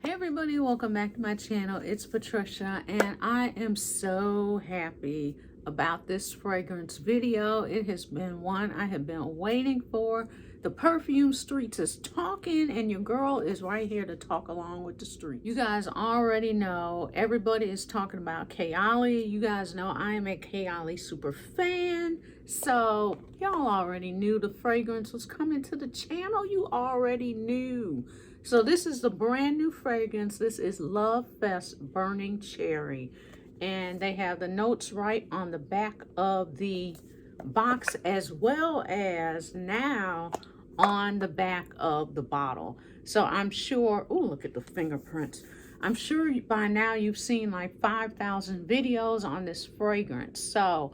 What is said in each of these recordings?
Hey everybody, welcome back to my channel. It's Patricia and I am so happy about this fragrance video. It has been one I have been waiting for. The perfume streets is talking and your girl is right here to talk along with the street. You guys already know, everybody is talking about Kayali. You guys know I am a Kayali super fan. So y'all already knew the fragrance was coming to the channel. You already knew. So this is the brand new fragrance. This is LoveFest Burning Cherry. And they have the notes right on the back of the box as well as now on the back of the bottle. So I'm sure, oh, look at the fingerprints. I'm sure by now you've seen like 5,000 videos on this fragrance. So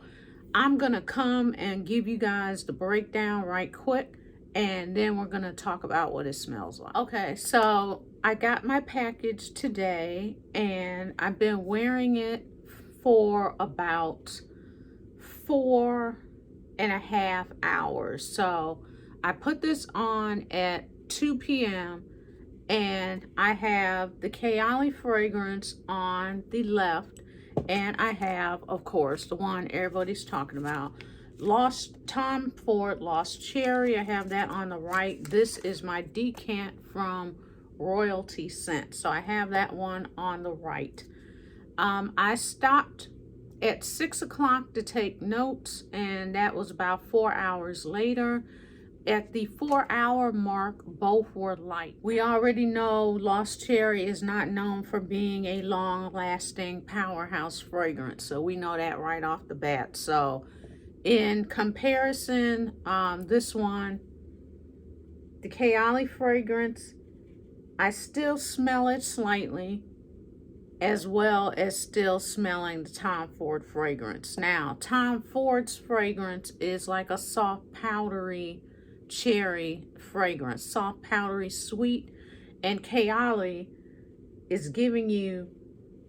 I'm gonna come and give you guys the breakdown right quick. And then we're going to talk about what it smells like. Okay, so I got my package today and I've been wearing it for about 4.5 hours. So I put this on at 2 p.m. and I have the Kayali fragrance on the left. And I have, of course, the one everybody's talking about, Tom Ford Lost Cherry. I have that on the right. This is my decant from Royalty Scent. So I have that one on the right. I stopped at 6 o'clock to take notes, and that was about 4 hours later. At the 4-hour mark, both were light. We already know Lost Cherry is not known for being a long-lasting powerhouse fragrance. So we know that right off the bat. So in comparison, this one, the Kayali fragrance, I still smell it slightly, as well as still smelling the Tom Ford fragrance. Now, Tom Ford's fragrance is like a soft, powdery cherry fragrance, soft, powdery, sweet, and Kayali is giving you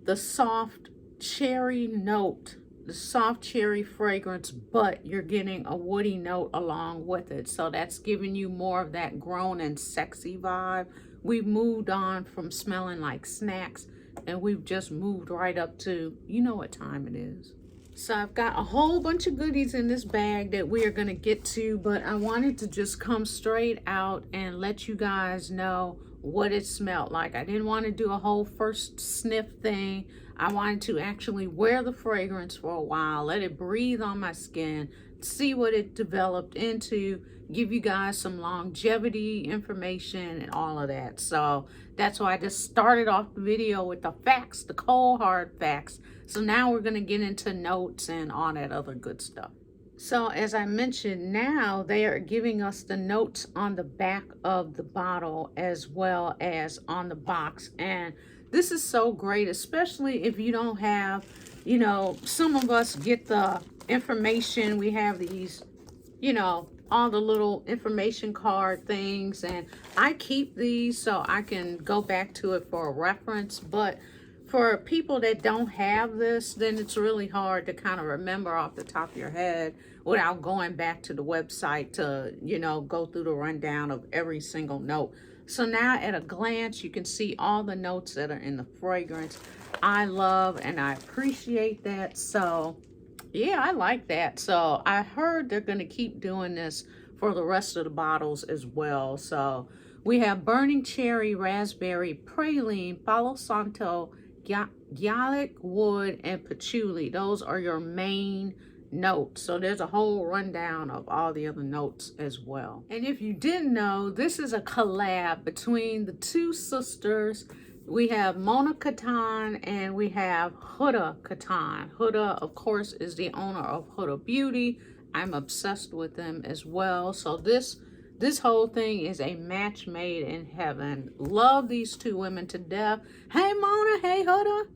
the soft cherry note, the soft cherry fragrance, but you're getting a woody note along with it. So that's giving you more of that grown and sexy vibe. We've moved on from smelling like snacks and we've just moved right up to, you know what time it is. So I've got a whole bunch of goodies in this bag that we are going to get to, but I wanted to just come straight out and let you guys know what it smelled like. I didn't want to do a whole first sniff thing. I wanted to actually wear the fragrance for a while, let it breathe on my skin, see what it developed into, give you guys some longevity information and all of that. So that's why I just started off the video with the facts, the cold hard facts. So now we're going to get into notes and all that other good stuff. So as I mentioned, now they are giving us the notes on the back of the bottle as well as on the box. And this is so great, especially if you don't have, you know, some of us get the information. We have these, you know, all the little information card things, and I keep these so I can go back to it for a reference. But for people that don't have this, then it's really hard to kind of remember off the top of your head without going back to the website to, you know, go through the rundown of every single note. So now at a glance, you can see all the notes that are in the fragrance. I love and I appreciate that. So yeah, I like that. So I heard they're going to keep doing this for the rest of the bottles as well. So we have Burning Cherry, Raspberry, Praline, Palo Santo, Garlic, Wood, and Patchouli. Those are your main notes. So there's a whole rundown of all the other notes as well. And if you didn't know, this is a collab between the two sisters. We have Mona Katan and we have Huda Katan. Huda, of course, is the owner of Huda Beauty. I'm obsessed with them as well. So this whole thing is a match made in heaven. Love these two women to death. Hey Mona, hey Huda.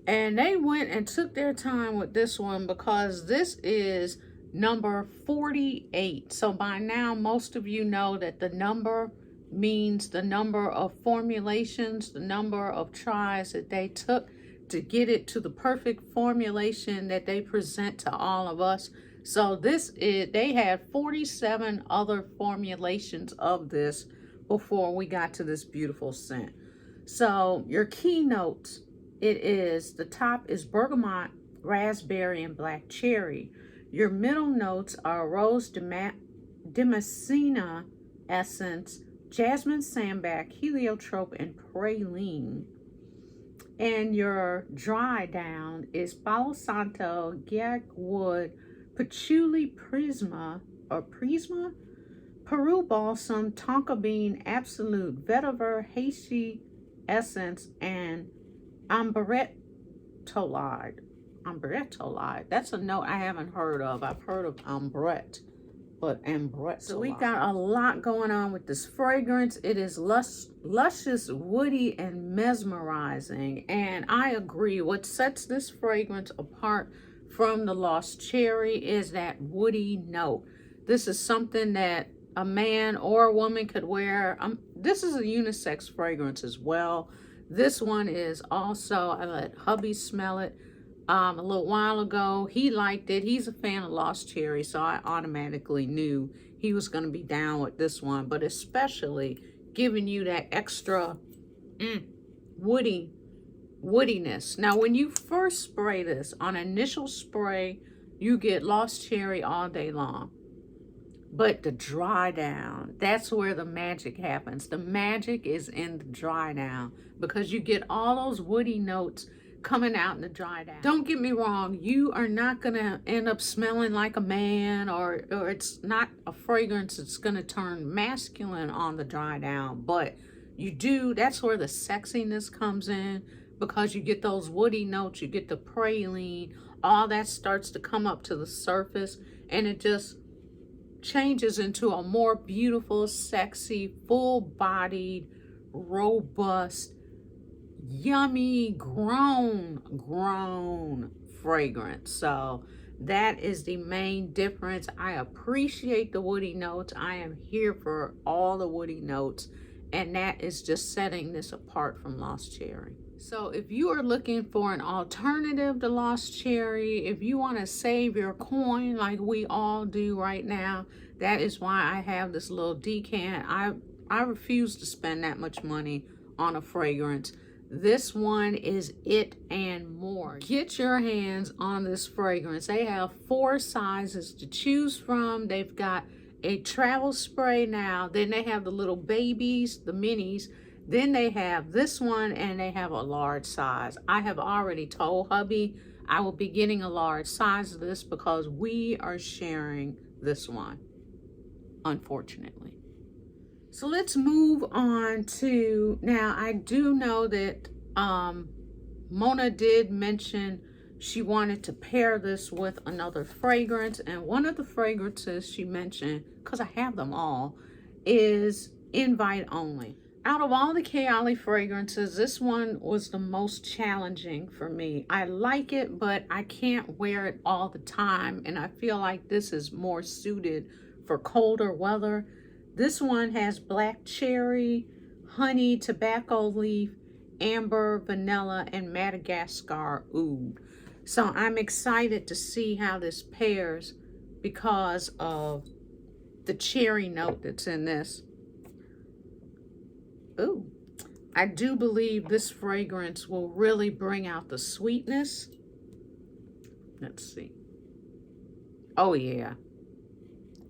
And they went and took their time with this one because this is number 48. So by now, most of you know that the number means the number of formulations, the number of tries that they took to get it to the perfect formulation that they present to all of us. So this is, they had 47 other formulations of this before we got to this beautiful scent. So your keynotes, the top is bergamot, raspberry, and black cherry. Your middle notes are rose damascena essence, jasmine sambac, heliotrope, and praline. And your dry down is Palo Santo, Gag Wood, Patchouli Prisma, Peru Balsam, Tonka Bean, Absolute, Vetiver, Haiti Essence, and Ambretolide. That's a note I haven't heard of. I've heard of Ambret, but Ambretolide. So we got a lot going on with this fragrance. It is luscious, woody, and mesmerizing. And I agree. What sets this fragrance apart from the Lost Cherry is that woody note. This is something that a man or a woman could wear. This is a unisex fragrance as well. This one is also, I let hubby smell it a little while ago. He liked it. He's a fan of Lost Cherry, so I automatically knew he was going to be down with this one, but especially giving you that extra woodiness. Now, when you first spray this, on initial spray, you get Lost Cherry all day long. But the dry down, that's where the magic happens. The magic is in the dry down because you get all those woody notes coming out in the dry down. Don't get me wrong, you are not gonna end up smelling like a man, or it's not a fragrance that's gonna turn masculine on the dry down, but you do, that's where the sexiness comes in, because you get those woody notes, you get the praline, all that starts to come up to the surface, and it just changes into a more beautiful, sexy, full-bodied, robust, yummy, grown fragrance. So that is the main difference. I appreciate the woody notes. I am here for all the woody notes, and that is just setting this apart from Lost Cherry. So if you are looking for an alternative to Lost Cherry, if you want to save your coin like we all do right now, that is why I have this little decant. I refuse to spend that much money on a fragrance. This one is it and more. Get your hands on this fragrance. They have 4 sizes to choose from. They've got a travel spray now. Then they have the little babies, the minis. Then they have this one, and they have a large size. I have already told hubby I will be getting a large size of this because we are sharing this one, unfortunately. So let's move on to, now I do know that Mona did mention she wanted to pair this with another fragrance, and one of the fragrances she mentioned, because I have them all, is Invite Only. Out of all the Kayali fragrances, this one was the most challenging for me. I like it, but I can't wear it all the time, and I feel like this is more suited for colder weather. This one has black cherry, honey, tobacco leaf, amber, vanilla, and Madagascar oud. So I'm excited to see how this pairs because of the cherry note that's in this. Ooh, I do believe this fragrance will really bring out the sweetness. Let's see. Oh yeah,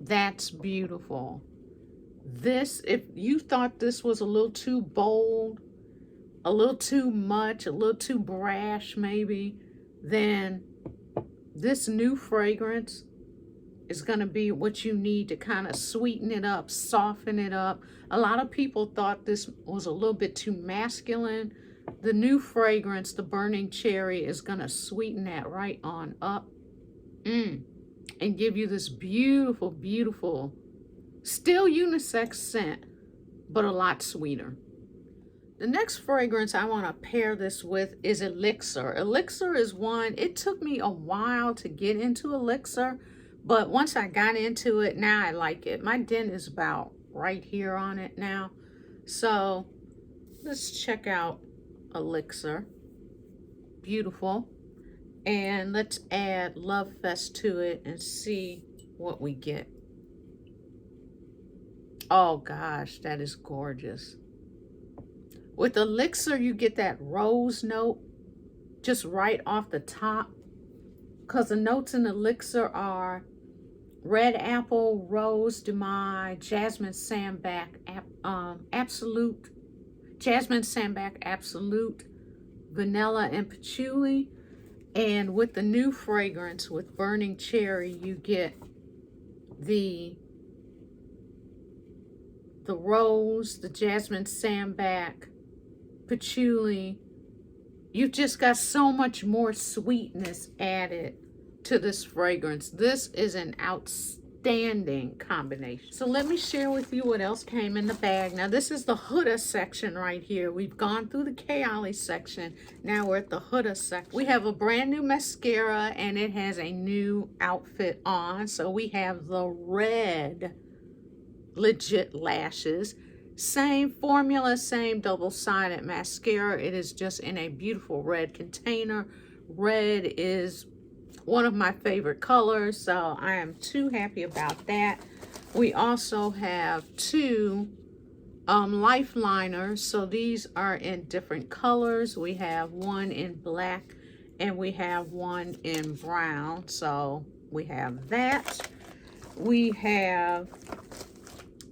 that's beautiful. This, if you thought this was a little too bold, a little too much, a little too brash maybe, then this new fragrance is going to be what you need to kind of sweeten it up, soften it up. A lot of people thought this was a little bit too masculine. The new fragrance, the Burning Cherry, is going to sweeten that right on up and give you this beautiful, beautiful, still unisex scent, but a lot sweeter. The next fragrance I want to pair this with is Elixir. Elixir is one, it took me a while to get into Elixir, but once I got into it, now I like it. My dent is about right here on it now. So let's check out Elixir. Beautiful. And let's add LoveFest to it and see what we get. Oh gosh, that is gorgeous. With Elixir, you get that rose note just right off the top, because the notes in Elixir are red apple, rose de mai, jasmine sandback, absolute, jasmine sandback absolute, vanilla, and patchouli. And with the new fragrance with burning cherry, you get the rose, the jasmine sandback, patchouli. You've just got so much more sweetness added to this fragrance. This is an outstanding combination. So let me share with you what else came in the bag. Now this is the Huda section right here. We've gone through the Kayali section. Now we're at the Huda section. We have a brand new mascara and it has a new outfit on. So we have the red Legit lashes. Same formula, same double-sided mascara. It is just in a beautiful red container. Red is one of my favorite colors, so I am too happy about that. We also have two life liners. So these are in different colors. We have one in black and we have one in brown. So we have that. We have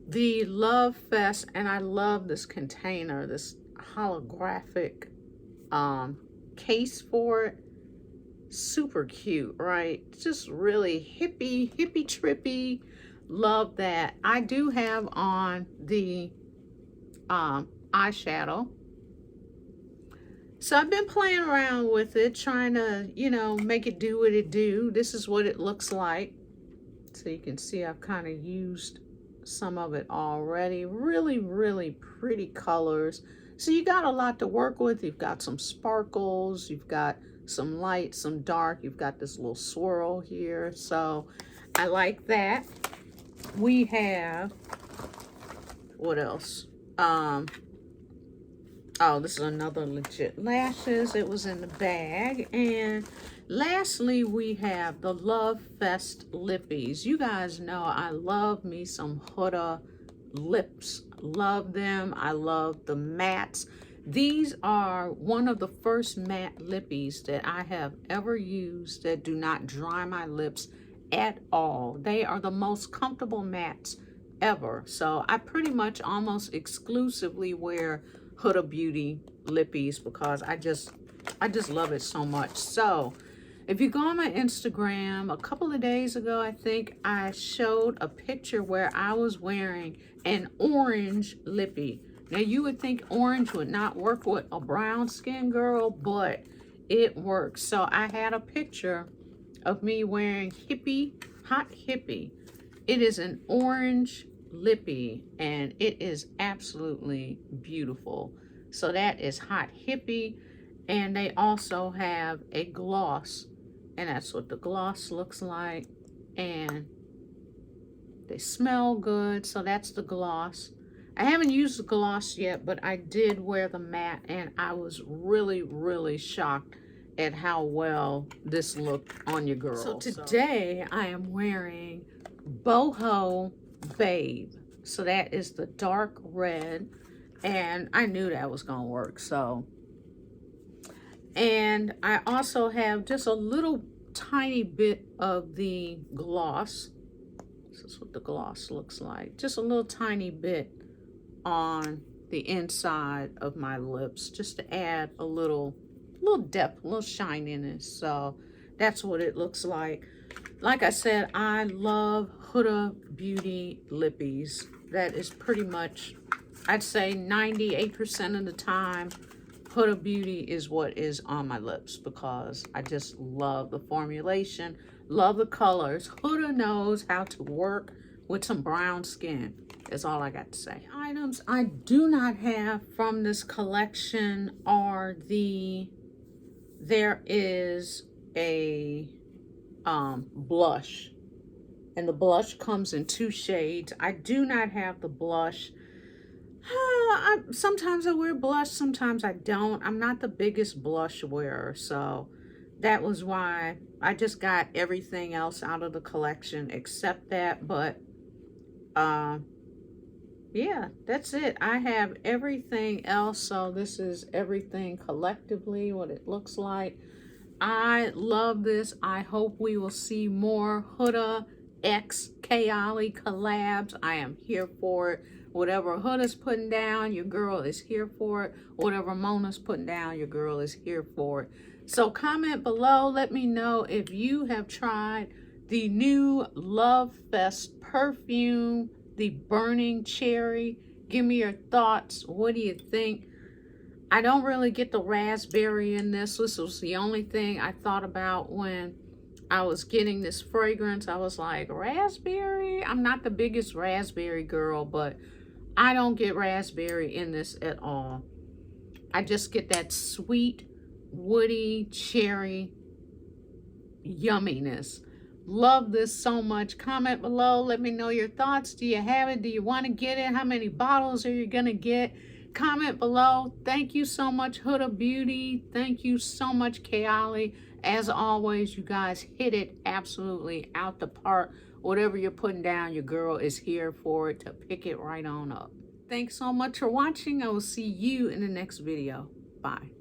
the LoveFest, and I love this container, this holographic case for it. Super cute, right? Just really hippie trippy. Love that. I do have on the eyeshadow, so I've been playing around with it, trying to, you know, make it do what it do. This is what it looks like. So you can see I've kind of used some of it already. Really pretty colors. So you got a lot to work with. You've got some sparkles, you've got some light, some dark, you've got this little swirl here. So I like that. We have, what else? Oh, this is another Legit lashes. It was in the bag. And lastly, we have the LoveFest Lippies. You guys know I love me some Huda lips. Love them. I love the mattes. These are one of the first matte lippies that I have ever used that do not dry my lips at all. They are the most comfortable mattes ever. So I pretty much almost exclusively wear Huda Beauty lippies because I just love it so much. So if you go on my Instagram, a couple of days ago, I think I showed a picture where I was wearing an orange lippy. Now you would think orange would not work with a brown skin girl, but it works. So I had a picture of me wearing Hot Hippie. It is an orange lippy and it is absolutely beautiful. So that is Hot Hippie. And they also have a gloss, and that's what the gloss looks like. And they smell good, so that's the gloss. I haven't used the gloss yet, but I did wear the matte, and I was really shocked at how well this looked on your girl. So today I am wearing Boho Babe. So that is the dark red, and I knew that was gonna work. So, and I also have just a little tiny bit of the gloss. This is what the gloss looks like. Just a little tiny bit on the inside of my lips, just to add a little depth, a little shininess. So that's what it looks like. Like I said, I love Huda Beauty lippies. That is pretty much, I'd say 98% of the time, Huda Beauty is what is on my lips because I just love the formulation, love the colors. Huda knows how to work with some brown skin. That's all I got to say. Items I do not have from this collection are there is a blush, and the blush comes in 2 shades. I do not have the blush. Sometimes I wear blush, sometimes I don't. I'm not the biggest blush wearer, so that was why I just got everything else out of the collection except that. But yeah, that's it. I have everything else. So this is everything collectively, what it looks like. I love this. I hope we will see more Huda X Kayali collabs. I am here for it. Whatever Huda's putting down, your girl is here for it. Whatever Mona's putting down, your girl is here for it. So comment below. Let me know if you have tried the new LoveFest perfume, the Burning Cherry. Give me your thoughts. What do you think? I don't really get the raspberry in this. This was the only thing I thought about when I was getting this fragrance. I was like, raspberry? I'm not the biggest raspberry girl, but I don't get raspberry in this at all. I just get that sweet, woody, cherry yumminess. Love this so much. Comment below. Let me know your thoughts. Do you have it? Do you want to get it? How many bottles are you going to get? Comment below. Thank you so much, Huda Beauty. Thank you so much, Kayali. As always, you guys hit it absolutely out the park. Whatever you're putting down, your girl is here for it to pick it right on up. Thanks so much for watching. I will see you in the next video. Bye.